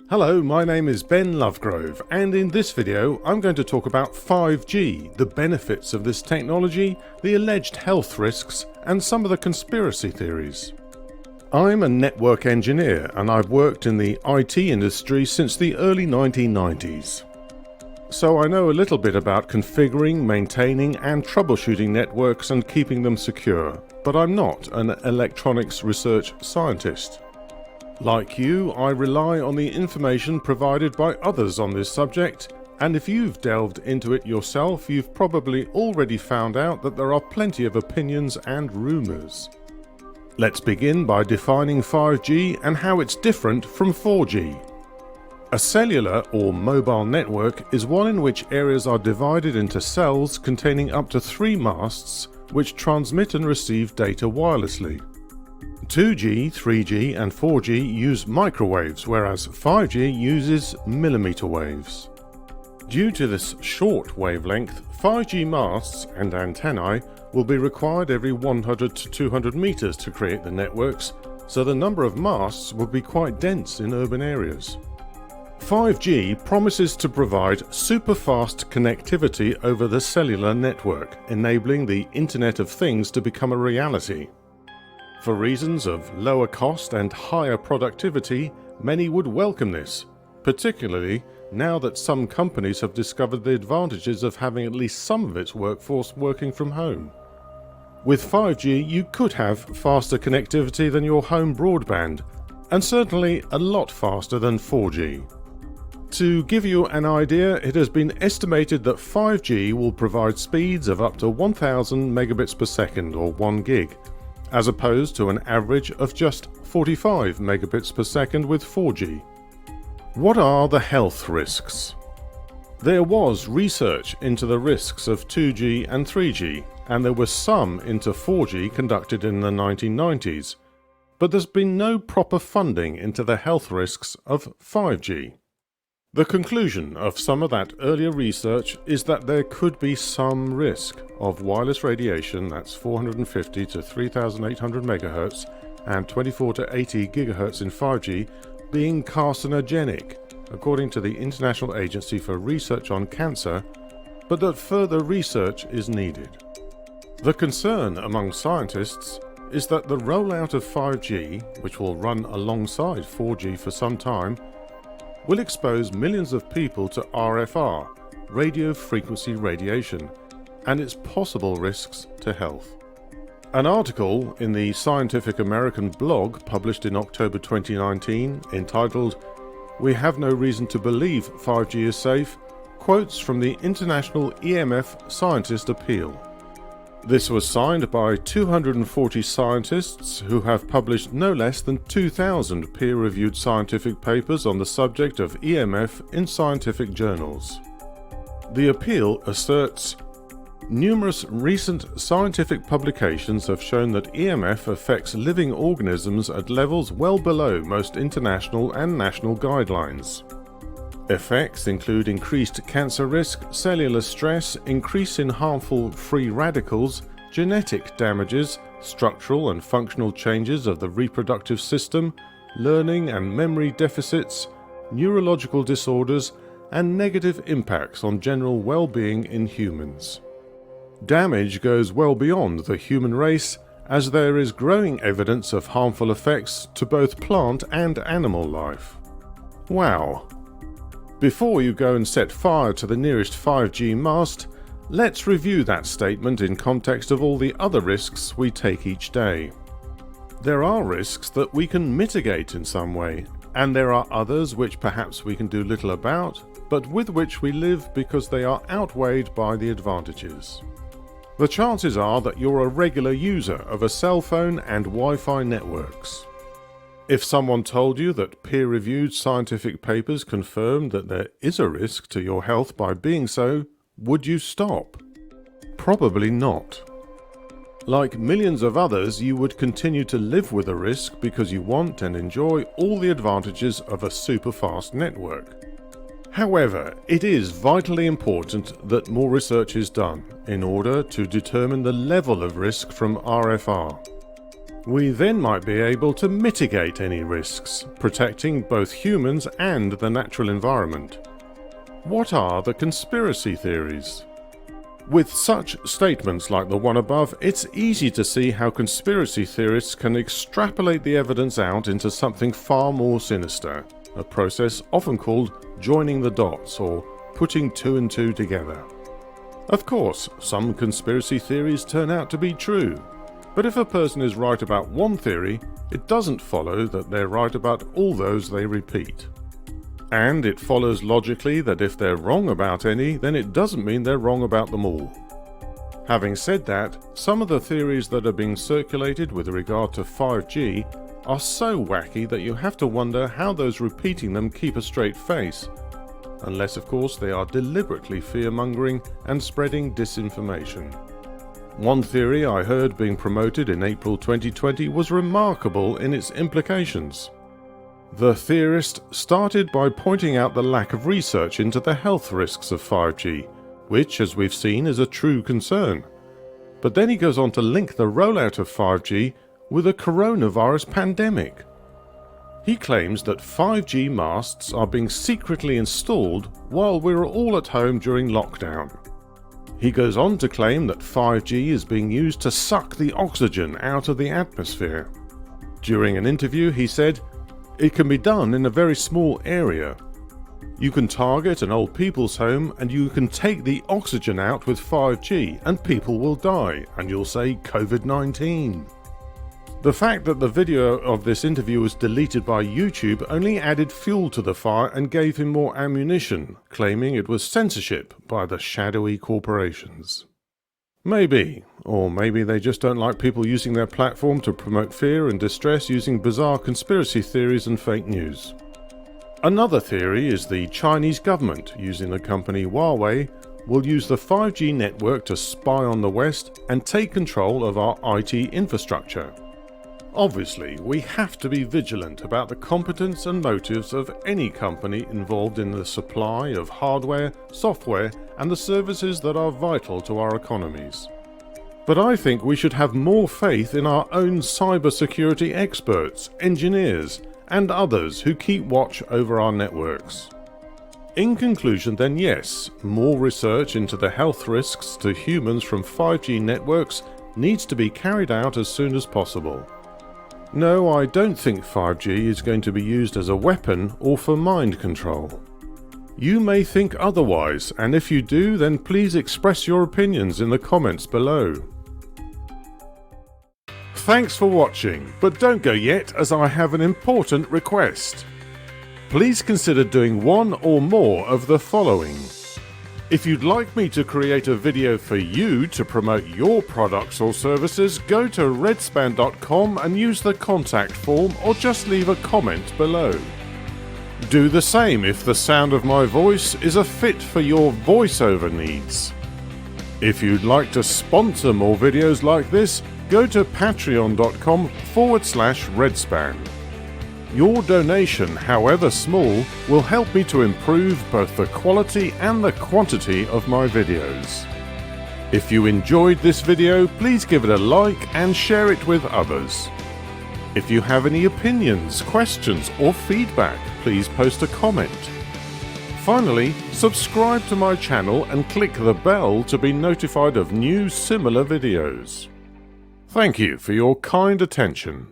Hello, my name is Ben Lovegrove, and in this video I'm going to talk about 5G, the benefits of this technology, the alleged health risks, and some of the conspiracy theories. I'm a network engineer and I've worked in the IT industry since the early 1990s. So I know a little bit about configuring, maintaining and troubleshooting networks and keeping them secure, but I'm not an electronics research scientist. Like you, I rely on the information provided by others on this subject, and if you've delved into it yourself, you've probably already found out that there are plenty of opinions and rumours. Let's begin by defining 5G and how it's different from 4G. A cellular or mobile network is one in which areas are divided into cells containing up to 3 masts which transmit and receive data wirelessly. 2G, 3G and 4G use microwaves, whereas 5G uses millimetre waves. Due to this short wavelength, 5G masts and antennae will be required every 100 to 200 metres to create the networks, so the number of masts will be quite dense in urban areas. 5G promises to provide super-fast connectivity over the cellular network, enabling the Internet of Things to become a reality. For reasons of lower cost and higher productivity, many would welcome this, particularly now that some companies have discovered the advantages of having at least some of its workforce working from home. With 5G, you could have faster connectivity than your home broadband, and certainly a lot faster than 4G. To give you an idea, it has been estimated that 5G will provide speeds of up to 1000 megabits per second or 1 gig, as opposed to an average of just 45 megabits per second with 4G. What are the health risks? There was research into the risks of 2G and 3G, and there was some into 4G conducted in the 1990s, but there's been no proper funding into the health risks of 5G. The conclusion of some of that earlier research is that there could be some risk of wireless radiation, that's 450 to 3800 MHz and 24 to 80 GHz in 5G, being carcinogenic, according to the International Agency for Research on Cancer, but that further research is needed. The concern among scientists is that the rollout of 5G, which will run alongside 4G for some time, will expose millions of people to RFR, radio frequency radiation, and its possible risks to health. An article in the Scientific American blog published in October 2019 entitled "We Have No Reason to Believe 5G is Safe" quotes from the International EMF Scientist Appeal. This was signed by 240 scientists who have published no less than 2,000 peer-reviewed scientific papers on the subject of EMF in scientific journals. The appeal asserts, "Numerous recent scientific publications have shown that EMF affects living organisms at levels well below most international and national guidelines. Effects include increased cancer risk, cellular stress, increase in harmful free radicals, genetic damages, structural and functional changes of the reproductive system, learning and memory deficits, neurological disorders, and negative impacts on general well-being in humans. Damage goes well beyond the human race, as there is growing evidence of harmful effects to both plant and animal life." Wow! Before you go and set fire to the nearest 5G mast, let's review that statement in context of all the other risks we take each day. There are risks that we can mitigate in some way, and there are others which perhaps we can do little about, but with which we live because they are outweighed by the advantages. The chances are that you're a regular user of a cell phone and Wi-Fi networks. If someone told you that peer-reviewed scientific papers confirmed that there is a risk to your health by being so, would you stop? Probably not. Like millions of others, you would continue to live with a risk because you want and enjoy all the advantages of a super-fast network. However, it is vitally important that more research is done in order to determine the level of risk from RFR. We then might be able to mitigate any risks, protecting both humans and the natural environment. What are the conspiracy theories? With such statements like the one above, it's easy to see how conspiracy theorists can extrapolate the evidence out into something far more sinister, a process often called joining the dots or putting two and two together. Of course, some conspiracy theories turn out to be true, but if a person is right about one theory, it doesn't follow that they're right about all those they repeat. And it follows logically that if they're wrong about any, then it doesn't mean they're wrong about them all. Having said that, some of the theories that are being circulated with regard to 5G are so wacky that you have to wonder how those repeating them keep a straight face. Unless, of course, they are deliberately fear-mongering and spreading disinformation. One theory I heard being promoted in April 2020 was remarkable in its implications. The theorist started by pointing out the lack of research into the health risks of 5G, which, as we've seen, is a true concern. But then he goes on to link the rollout of 5G with a coronavirus pandemic. He claims that 5G masts are being secretly installed while we're all at home during lockdown. He goes on to claim that 5G is being used to suck the oxygen out of the atmosphere. During an interview, he said, "It can be done in a very small area. You can target an old people's home and you can take the oxygen out with 5G and people will die, and you'll say COVID-19. The fact that the video of this interview was deleted by YouTube only added fuel to the fire and gave him more ammunition, claiming it was censorship by the shadowy corporations. Maybe, or maybe they just don't like people using their platform to promote fear and distress using bizarre conspiracy theories and fake news. Another theory is the Chinese government, using the company Huawei, will use the 5G network to spy on the West and take control of our IT infrastructure. Obviously, we have to be vigilant about the competence and motives of any company involved in the supply of hardware, software, and the services that are vital to our economies. But I think we should have more faith in our own cybersecurity experts, engineers, and others who keep watch over our networks. In conclusion then, yes, more research into the health risks to humans from 5G networks needs to be carried out as soon as possible. No, I don't think 5G is going to be used as a weapon or for mind control. You may think otherwise, and if you do, then please express your opinions in the comments below. Thanks for watching, but don't go yet as I have an important request. Please consider doing one or more of the following. If you'd like me to create a video for you to promote your products or services, go to redspan.com and use the contact form or just leave a comment below. Do the same if the sound of my voice is a fit for your voiceover needs. If you'd like to sponsor more videos like this, go to patreon.com/redspan. Your donation, however small, will help me to improve both the quality and the quantity of my videos. If you enjoyed this video, please give it a like and share it with others. If you have any opinions, questions, or feedback, please post a comment. Finally, subscribe to my channel and click the bell to be notified of new similar videos. Thank you for your kind attention.